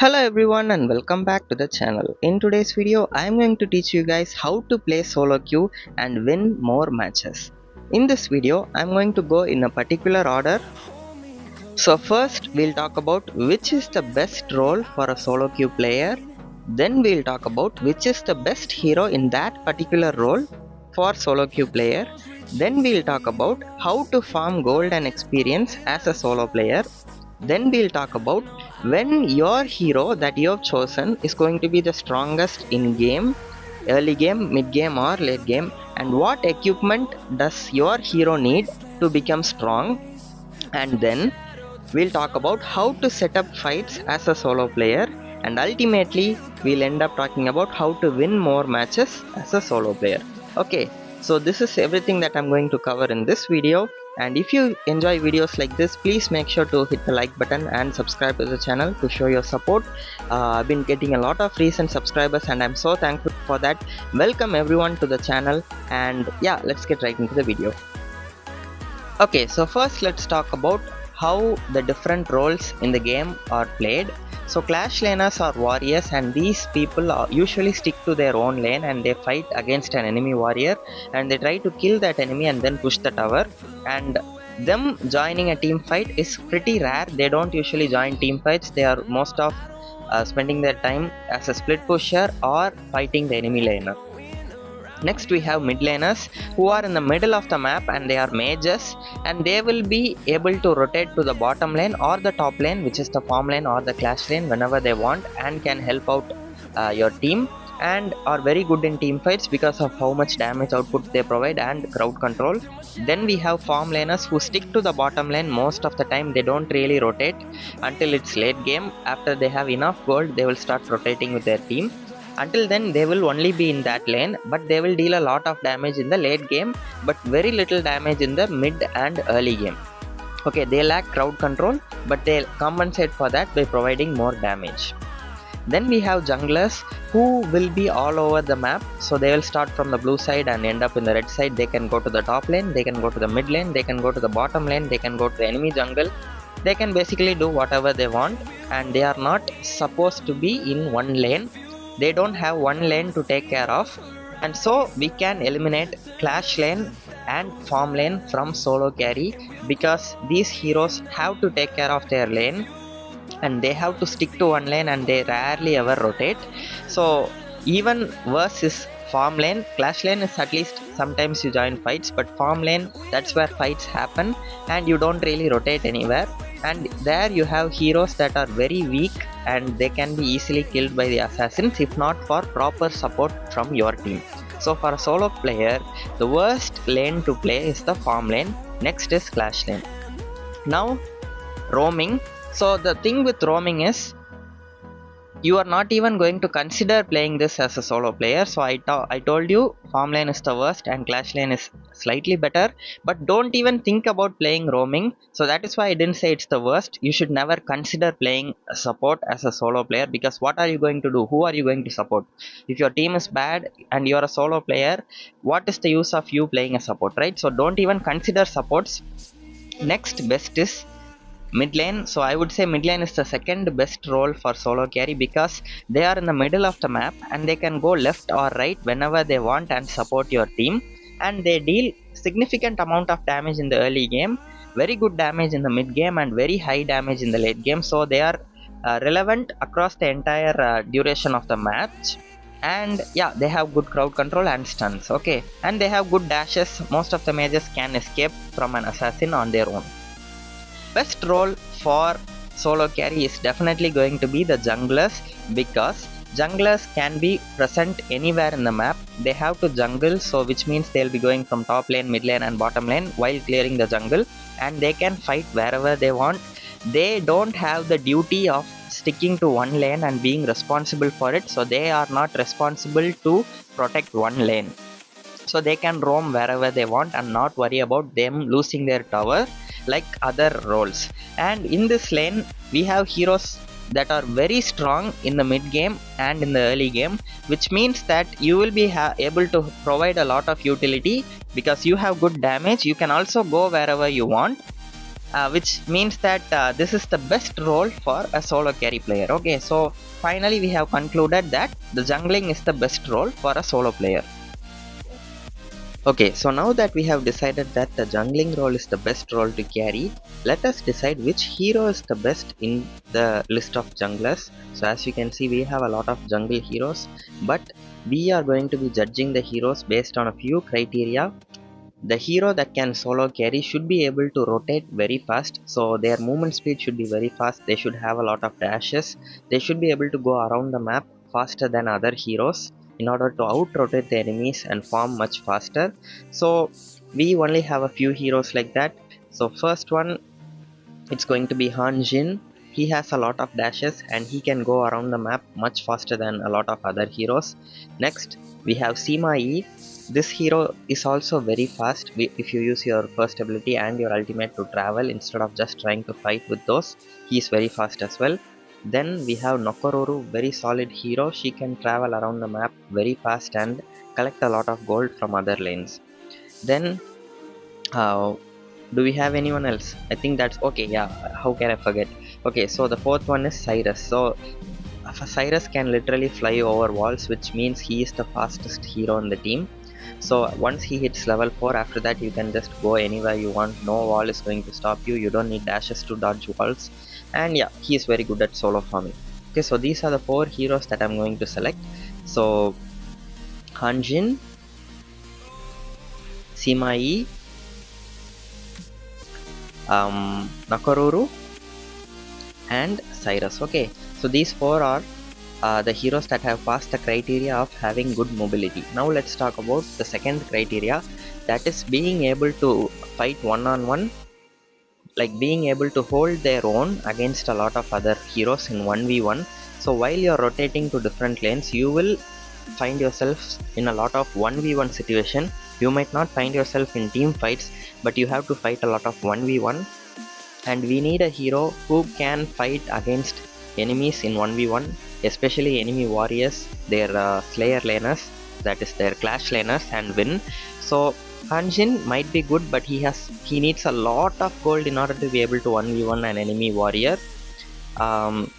Hello everyone and welcome back to the channel. In today's video, I am going to teach you guys how to play solo queue and win more matches. In this video, I am going to go in a particular order. So first, we'll talk about which is the best role for a solo queue player. Then we'll talk about which is the best hero in that particular role for solo queue player. Then we'll talk about how to farm gold and experience as a solo player. Then we'll talk about when your hero that you have chosen is going to be the strongest in game, early game, mid game or late game, and what equipment does your hero need to become strong. And then we'll talk about how to set up fights as a solo player, and ultimately we'll end up talking about how to win more matches as a solo player. Okay, so this is everything that I'm going to cover in this video, and if you enjoy videos like this, please make sure to hit the like button and subscribe to the channel to show your support. I've been getting a lot of recent subscribers and I'm so thankful for that. Welcome everyone to the channel, and yeah, let's get right into the video. Okay, so first let's talk about how the different roles in the game are played. So clash laners are warriors, and these people usually stick to their own lane and they fight against an enemy warrior and they try to kill that enemy and then push the tower. And them joining a team fight is pretty rare. They don't usually join team fights. They are most of spending their time as a split pusher or fighting the enemy laner. Next we have mid laners who are in the middle of the map and they are mages, and they will be able to rotate to the bottom lane or the top lane, which is the farm lane or the clash lane, whenever they want, and can help out your team, and are very good in team fights because of how much damage output they provide and crowd control. Then we have farm laners who stick to the bottom lane most of the time. They don't really rotate until it's late game. After they have enough gold, they will start rotating with their team. Until then they will only be in that lane, but they will deal a lot of damage in the late game but very little damage in the mid and early game. Okay, they lack crowd control, but they compensate for that by providing more damage. Then we have junglers who will be all over the map. So they will start from the blue side and end up in the red side. They can go to the top lane, they can go to the mid lane, they can go to the bottom lane, they can go to the enemy jungle. They can basically do whatever they want, and they are not supposed to be in one lane. They don't have one lane to take care of, and so we can eliminate clash lane and farm lane from solo carry, because these heroes have to take care of their lane and they have to stick to one lane and they rarely ever rotate. So even worse is farm lane. Clash lane is at least sometimes you join fights, but farm lane, that's where fights happen and you don't really rotate anywhere, and there you have heroes that are very weak and they can be easily killed by the assassins if not for proper support from your team. So for a solo player, the worst lane to play is the farm lane. Next is clash lane. Now roaming. So the thing with roaming is you are not even going to consider playing this as a solo player. So I told you farm lane is the worst and clash lane is slightly better, but don't even think about playing roaming. So that is why I didn't say it's the worst. You should never consider playing support as a solo player, because what are you going to do? Who are you going to support? If your team is bad and you're a solo player, what is the use of you playing a support, right? So don't even consider supports. Next best is mid lane. So I would say mid lane is the second best role for solo carry, because they are in the middle of the map and they can go left or right whenever they want and support your team, and they deal significant amount of damage in the early game, very good damage in the mid game, and very high damage in the late game. So they are relevant across the entire duration of the match. And yeah, they have good crowd control and stuns. Okay, and they have good dashes. Most of the mages can escape from an assassin on their own. Best role for solo carry is definitely going to be the junglers, because junglers can be present anywhere in the map. They have to jungle, so which means they'll be going from top lane, mid lane and bottom lane while clearing the jungle, and they can fight wherever they want. They don't have the duty of sticking to one lane and being responsible for it, so they are not responsible to protect one lane. So they can roam wherever they want and not worry about them losing their tower like other roles. And in this lane we have heroes that are very strong in the mid game and in the early game, which means that you will be able to provide a lot of utility because you have good damage. You can also go wherever you want, which means that this is the best role for a solo carry player. Okay, so finally we have concluded that the jungling is the best role for a solo player. Okay, so now that we have decided that the jungling role is the best role to carry, let us decide which hero is the best in the list of junglers. So as you can see, we have a lot of jungle heroes, but we are going to be judging the heroes based on a few criteria. The hero that can solo carry should be able to rotate very fast, so their movement speed should be very fast. They should have a lot of dashes. They should be able to go around the map faster than other heroes in order to out rotate the enemies and farm much faster. So we only have a few heroes like that. So first one, it's going to be Han Jin. He has a lot of dashes and he can go around the map much faster than a lot of other heroes. Next, we have Sima Yi. This hero is also very fast if you use your first ability and your ultimate to travel instead of just trying to fight with those. He is very fast as well. Then we have Nokororo, very solid hero. She can travel around the map very fast and collect a lot of gold from other lanes. Then uh, do we have anyone else? I think that's okay. Yeah, how can I forget? Okay, so the fourth one is Cyrus. So Cyrus can literally fly over walls, which means he is the fastest hero in the team. So once he hits level 4, after that you can just go anywhere you want. No wall is going to stop you. You don't need dashes to dodge walls. And yeah, he is very good at solo farming. Okay, so these are the 4 heroes that I'm going to select. So Hanjin, Sima Yi, Nakoruru, and Cyrus. Okay, so these 4 are the heroes that have passed the criteria of having good mobility. Now let's talk about the second criteria, that is being able to fight one on one, like being able to hold their own against a lot of other heroes in 1v1. So while you're rotating to different lanes, you will find yourself in a lot of 1v1 situation. You might not find yourself in team fights, but you have to fight a lot of 1v1, and we need a hero who can fight against enemies in 1v1, especially enemy warriors, their slayer laners, that is their clash laners, and win. So Hanjin might be good, but he needs a lot of gold in order to be able to 1v1 an enemy warrior. um,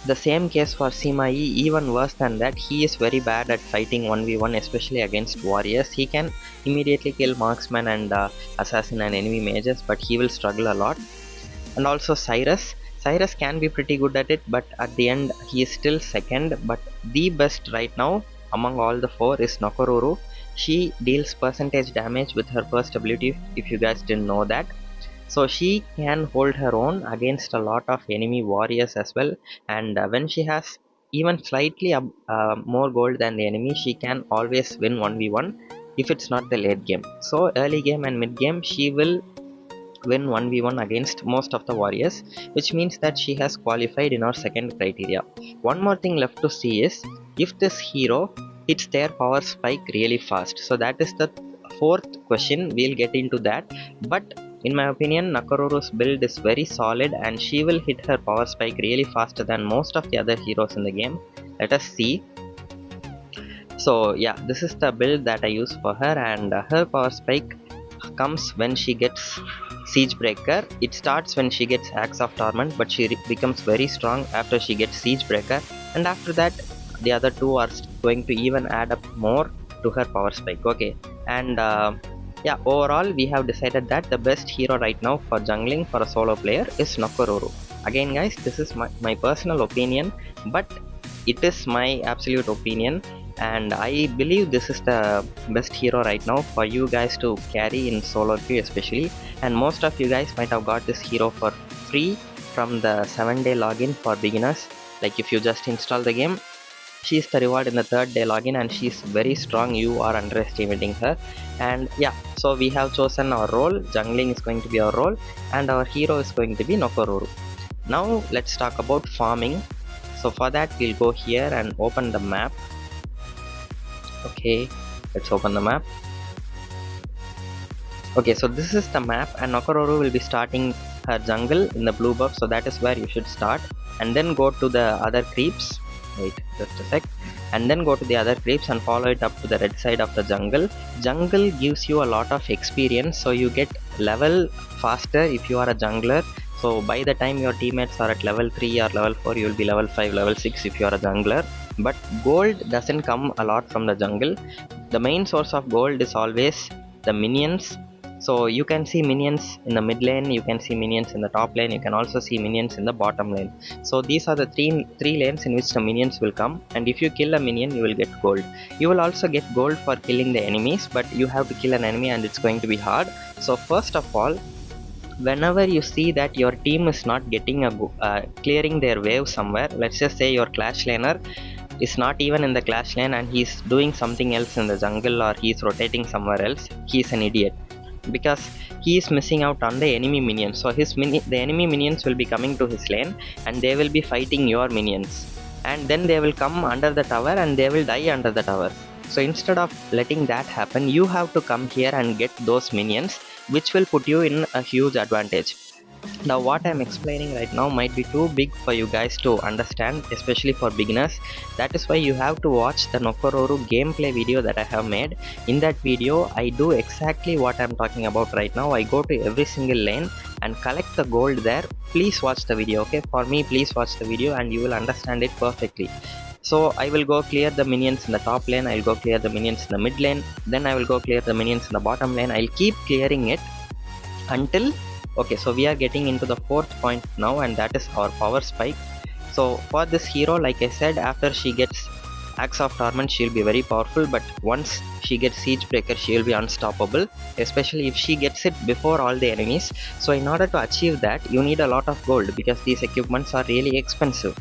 the same case for Sima Yi, even worse than that, he is very bad at fighting 1v1, especially against warriors. He can immediately kill marksman and assassin and enemy mages, but he will struggle a lot. And also Cyrus can be pretty good at it, but at the end he is still second. But the best right now among all the 4 is Nokororo. She deals percentage damage with her first ability, if you guys didn't know that. So she can hold her own against a lot of enemy warriors as well, and when she has even slightly more gold than the enemy, she can always win 1v1 if it's not the late game. So early game and mid game she will win 1v1 against most of the warriors, which means that she has qualified in our second criteria. One more thing left to see is if this hero hits their power spike really fast. So that is the fourth question. We'll get into that, but in my opinion, Nakororo's build is very solid and she will hit her power spike really faster than most of the other heroes in the game. Let us see. So yeah, this is the build that I use for her, and her power spike comes when she gets Siege Breaker. It starts when she gets Axe of Torment, but she becomes very strong after she gets Siege Breaker, and after that the other two are going to even add up more to her power spike. Okay, and yeah, overall we have decided that the best hero right now for jungling for a solo player is Nokororo. Again guys, this is my personal opinion, but it is my absolute opinion, and I believe this is the best hero right now for you guys to carry in solo queue especially. And most of you guys might have got this hero for free from the 7-day login for beginners. Like if you just install the game, she is the reward in the 3rd day login, and she is very strong. You are underestimating her. And yeah, so we have chosen our role. Jungling is going to be our role, and our hero is going to be Nokororo. Now let's talk about farming. So for that we'll go here and open the map. Okay, let's open the map. Okay, so this is the map, and Nokororo will be starting her jungle in the blue buff, so that is where you should start, and then go to the other creeps. Wait just a sec. And then go to the other creeps and follow it up to the red side of the jungle. Jungle gives you a lot of experience, so you get level faster if you are a jungler. So by the time your teammates are at level 3 or level 4, you will be level 5, level 6 if you are a jungler. But gold doesn't come a lot from the jungle. The main source of gold is always the minions. So you can see minions in the mid lane, you can see minions in the top lane, you can also see minions in the bottom lane. So these are the three lanes in which the minions will come, and if you kill a minion you will get gold. You will also get gold for killing the enemies, but you have to kill an enemy and it's going to be hard. So first of all, whenever you see that your team is not getting clearing their wave somewhere, let's just say your clash laner is not even in the clash lane and he's doing something else in the jungle, or he's rotating somewhere else, he's an idiot, because he is missing out on the enemy minions. So the enemy minions will be coming to his lane and they will be fighting your minions, and then they will come under the tower and they will die under the tower. So instead of letting that happen, you have to come here and get those minions, which will put you in a huge advantage. Now what I'm explaining right now might be too big for you guys to understand, especially for beginners. That is why you have to watch the Nokororu gameplay video that I have made. In that video I do exactly what I'm talking about right now. I go to every single lane and collect the gold there. Please watch the video, okay? For me, please watch the video and you will understand it perfectly. So I will go clear the minions in the top lane, I'll go clear the minions in the mid lane, then I will go clear the minions in the bottom lane. I'll keep clearing it until, okay, so we are getting into the fourth point now, and that is our power spike. So for this hero, like I said, after she gets Axe of Torment, she'll be very powerful, but once she gets Siege Breaker, she'll be unstoppable, especially if she gets it before all the enemies. So in order to achieve that, you need a lot of gold, because these equipments are really expensive.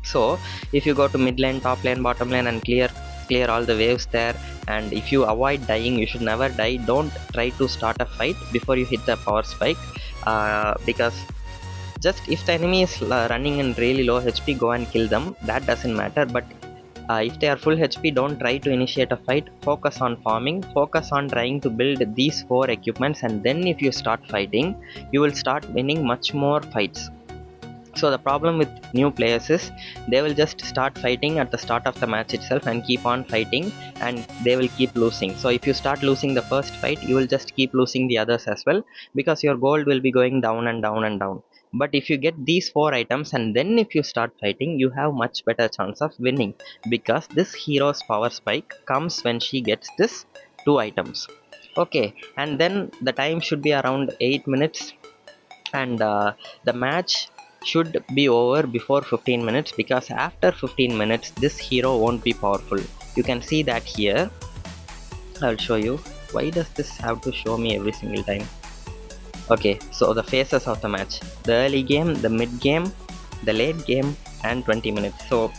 So if you go to mid lane, top lane, bottom lane and clear all the waves there, and if you avoid dying, you should never die. Don't try to start a fight before you hit the power spike, because just if the enemy is running in really low HP, go and kill them, that doesn't matter. But if they are full HP, don't try to initiate a fight. Focus on farming, focus on trying to build these 4 equipments, and then if you start fighting, you will start winning much more fights. So the problem with new players is they will just start fighting at the start of the match itself and keep on fighting, and they will keep losing. So if you start losing the first fight, you will just keep losing the others as well, because your gold will be going down and down and down. But if you get these 4 items and then if you start fighting, you have much better chance of winning, because this hero's power spike comes when she gets this 2 items. Okay, and then the time should be around 8 minutes, and the match should be over before 15 minutes, because after 15 minutes this hero won't be powerful. You can see that here. I'll show you. Why does this have to show me every single time? Okay, so the phases of the match: the early game, the mid game, the late game, and 20 minutes. So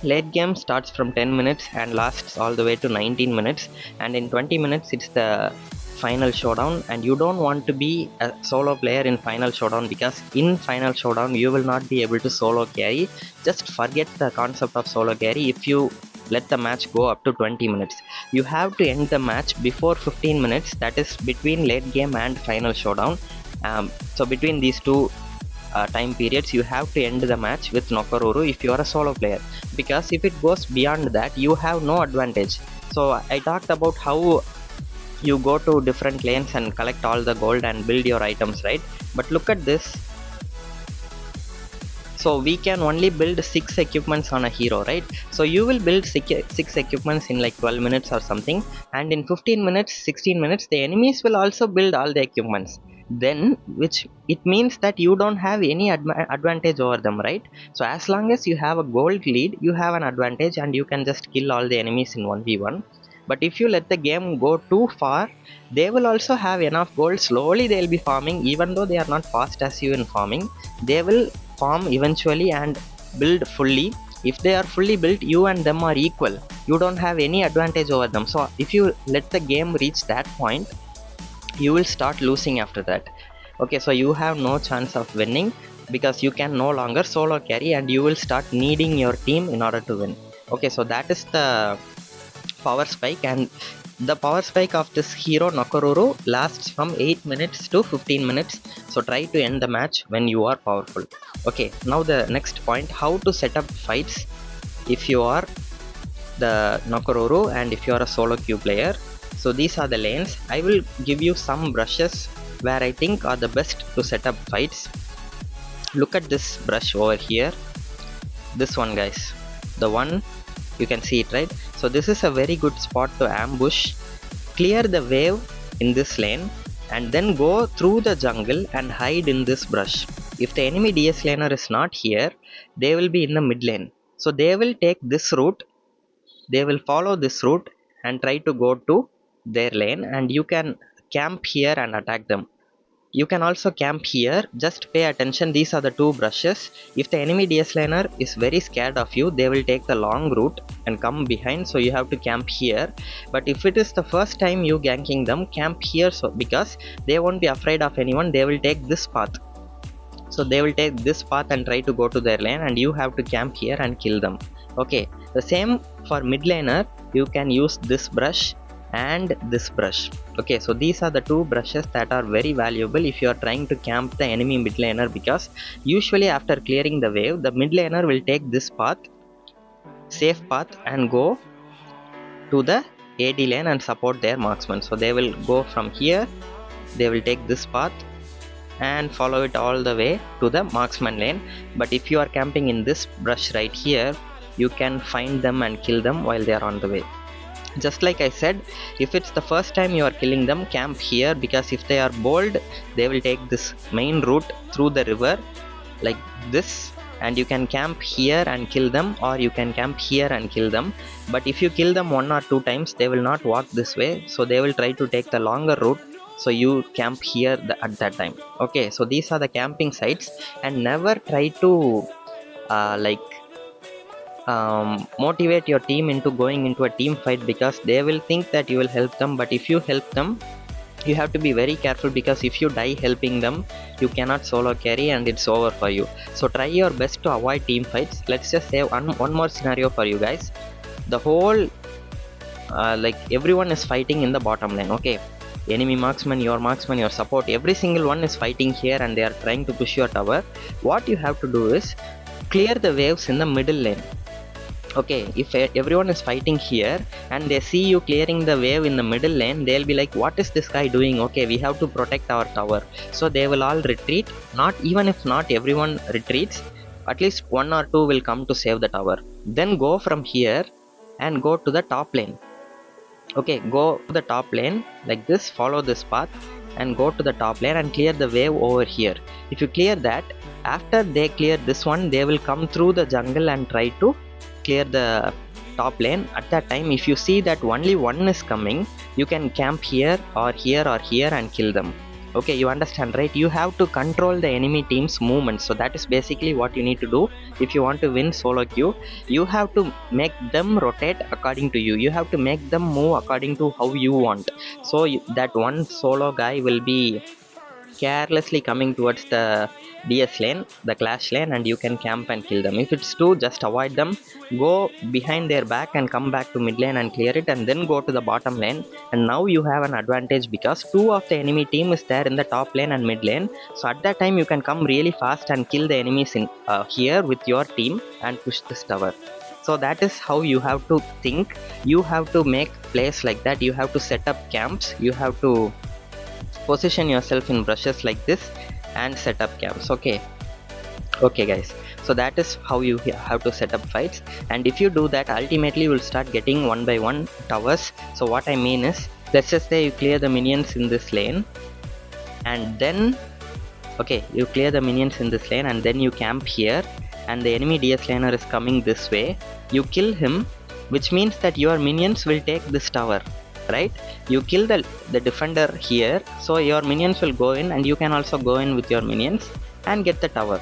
late game starts from 10 minutes and lasts all the way to 19 minutes, and in 20 minutes it's the final showdown. And you don't want to be a solo player in final showdown, because in final showdown you will not be able to solo carry. Just forget the concept of solo carry if you let the match go up to 20 minutes. You have to end the match before 15 minutes, that is between late game and final showdown. So between these two time periods, you have to end the match with Nokororu if you are a solo player, because if it goes beyond that, you have no advantage. So I talked about how you go to different lanes and collect all the gold and build your items, right? But look at this. So we can only build 6 equipments on a hero, right? So you will build 6 equipments in like 12 minutes or something, and in 15 minutes, 16 minutes, the enemies will also build all the equipments. Then, which it means that you don't have any advantage over them, right? So as long as you have a gold lead, you have an advantage and you can just kill all the enemies in 1v1. But if you let the game go too far, they will also have enough gold. Slowly they'll be farming, even though they are not fast as you in farming. They will farm eventually and build fully. If they are fully built, you and them are equal. You don't have any advantage over them. So if you let the game reach that point, you will start losing after that. Okay, so you have no chance of winning, because you can no longer solo carry and you will start needing your team in order to win. Okay, so that is the power spike, and the power spike of this hero Nokororu lasts from 8 minutes to 15 minutes. So try to end the match when you are powerful. Okay, now the next point: how to set up fights if you are the Nokororu and if you are a solo queue player. So these are the lanes. I will give you some brushes where I think are the best to set up fights. Look at this brush over here, this one guys, the one you can see it, right? So this is a very good spot to ambush, clear the wave in this lane, and then go through the jungle and hide in this brush. If the enemy DS laner is not here, they will be in the mid lane, so they will take this route, they will follow this route and try to go to their lane, and you can camp here and attack them. You can also camp here, just pay attention, these are the two brushes. If the enemy DS laner is very scared of you, they will take the long route and come behind, so you have to camp here. But if it is the first time you ganking them, camp here, so because they won't be afraid of anyone, they will take this path. So they will take this path and try to go to their lane, and you have to camp here and kill them. Okay, the same for mid laner, you can use this brush and this brush. Okay, so these are the two brushes that are very valuable if you are trying to camp the enemy mid laner, because usually after clearing the wave, the mid laner will take this path, safe path, and go to the AD lane and support their marksman. So they will go from here, they will take this path and follow it all the way to the marksman lane. But if you are camping in this brush right here, you can find them and kill them while they are on the way. Just like I said, if it's the first time you are killing them, camp here, because if they are bold, they will take this main route through the river like this, and you can camp here and kill them, or you can camp here and kill them. But if you kill them 1 or 2 times, they will not walk this way, so they will try to take the longer route, so you camp here at that time. Okay, so these are the camping sites, and never try to motivate your team into going into a team fight, because they will think that you will help them. But if you help them, you have to be very careful, because if you die helping them, you cannot solo carry and it's over for you. So try your best to avoid team fights. Let's just say one more scenario for you guys. The whole everyone is fighting in the bottom lane. Okay, enemy marksman, your support, every single one is fighting here, and they are trying to push your tower. What you have to do is clear the waves in the middle lane. Okay, if everyone is fighting here and they see you clearing the wave in the middle lane, they'll be like, what is this guy doing? Okay, we have to protect our tower. So they will all retreat. Not even if not everyone retreats, at least 1 or 2 will come to save the tower. Then go from here and go to the top lane. Okay, go to the top lane like this, follow this path and go to the top lane and clear the wave over here. If you clear that, after they clear this one, they will come through the jungle and try to clear the top lane. At that time, if you see that only one is coming, you can camp here or here or here and kill them. Okay, you understand, right? You have to control the enemy team's movement. So that is basically what you need to do. If you want to win solo queue, you have to make them rotate according to you. You have to make them move according to how you want. So that one solo guy will be carelessly coming towards the DS lane, the clash lane, and you can camp and kill them. If it's 2, just avoid them, go behind their back and come back to mid lane and clear it, and then go to the bottom lane. And now you have an advantage, because 2 of the enemy team is there in the top lane and mid lane. So at that time you can come really fast and kill the enemies in here with your team and push this tower. So that is how you have to think. You have to make plays like that. You have to set up camps. You have to position yourself in brushes like this and set up camps. Okay guys, so that is how you have to set up fights. And if you do that, ultimately you will start getting 1 by 1 towers. So what I mean is, let's just say you clear the minions in this lane, and then you clear the minions in this lane and then you camp here, and the enemy DS laner is coming this way. You kill him, which means that your minions will take this tower, right? You kill the defender here, so your minions will go in, and you can also go in with your minions and get the tower.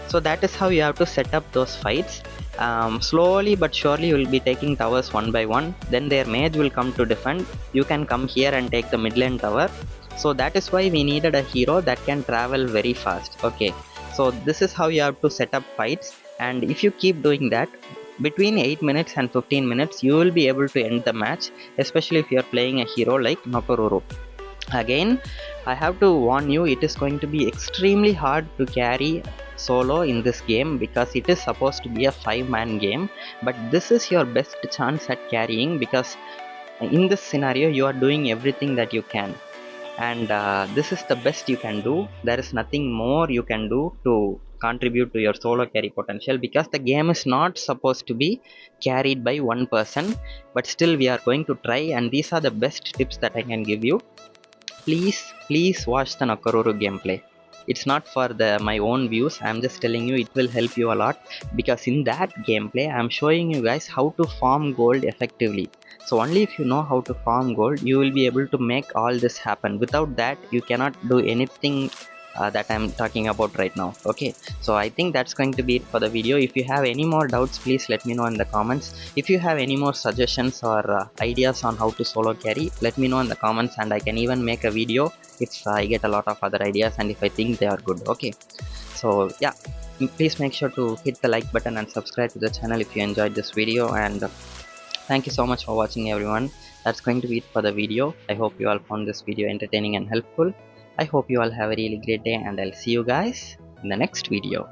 So that is how you have to set up those fights. Slowly but surely you will be taking towers 1 by 1. Then their mage will come to defend. You can come here and take the mid lane tower. So that is why we needed a hero that can travel very fast. Okay, so this is how you have to set up fights, and if you keep doing that, between 8 minutes and 15 minutes you will be able to end the match, especially if you are playing a hero like Nakoruru. Again, I have to warn you, it is going to be extremely hard to carry solo in this game, because it is supposed to be a 5-man game. But this is your best chance at carrying, because in this scenario you are doing everything that you can. and this is the best you can do. There is nothing more you can do to contribute to your solo carry potential, because the game is not supposed to be carried by one person. But still we are going to try, and these are the best tips that I can give you. Please watch the Nakoruru gameplay. It's not for my own views, I'm just telling you it will help you a lot, because in that gameplay I'm showing you guys how to farm gold effectively. So only if you know how to farm gold, you will be able to make all this happen. Without that you cannot do anything that I'm talking about right now. Okay, so I think that's going to be it for the video. If you have any more doubts, please let me know in the comments. If you have any more suggestions or ideas on how to solo carry, let me know in the comments, and I can even make a video if I get a lot of other ideas and if I think they are good. Okay, so yeah, please make sure to hit the like button and subscribe to the channel if you enjoyed this video. And thank you so much for watching, everyone. That's going to be it for the video. I hope you all found this video entertaining and helpful. I hope you all have a really great day, and I'll see you guys in the next video.